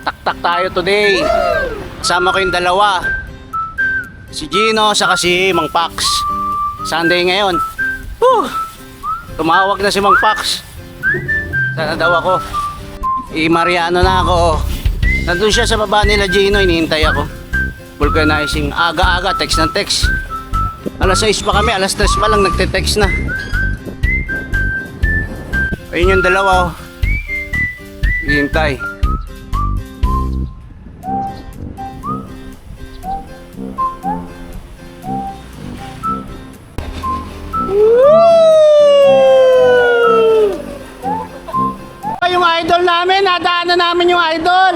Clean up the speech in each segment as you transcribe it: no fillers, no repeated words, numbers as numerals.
Taktak tayo today. Kasama ko yung dalawa. Si Gino saka si Mang Pax. Sunday ngayon. Tumawag na si Mang Pax. Sana daw ako. I-Mariano na ako. Nandun siya sa baba nila Gino, hinihintay ako. Vulcanizing. Aga-aga, text ng text. Alas 6 pa kami, alas 3 pa lang nagte-text na. Ayun yung dalawa oh. Hihintay. Yung idol namin, nadaanan namin yung idol.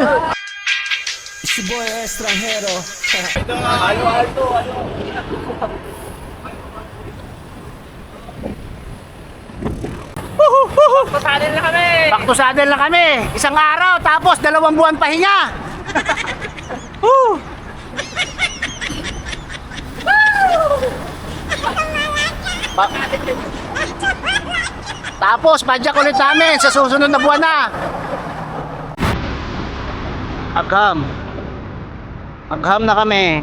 Si Boy Estranjero. Alto. Pasadel na kami! Back to saddle na kami. Isang araw, tapos 2 buwan pahinga. Pa- Tapos, padyak ulit namin sa susunod na buwan na. Agham. Agham na kami.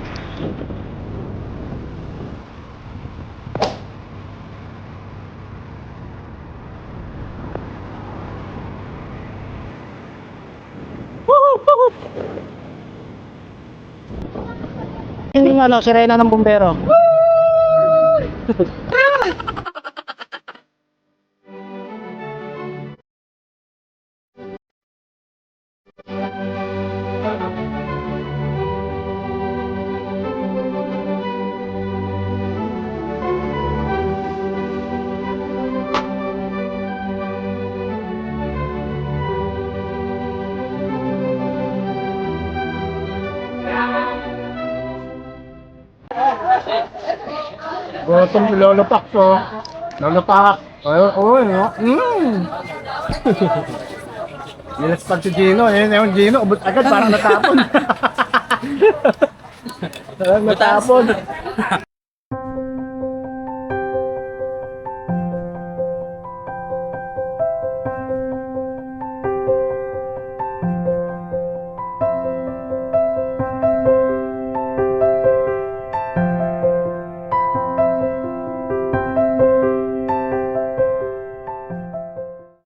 Yung sirena ng bumbero. Gutom si Lolo Pax, oh. Lolo Pax. No? Nilas pag si Gino, yung Gino, ubot agad, parang natapon. Parang natapon.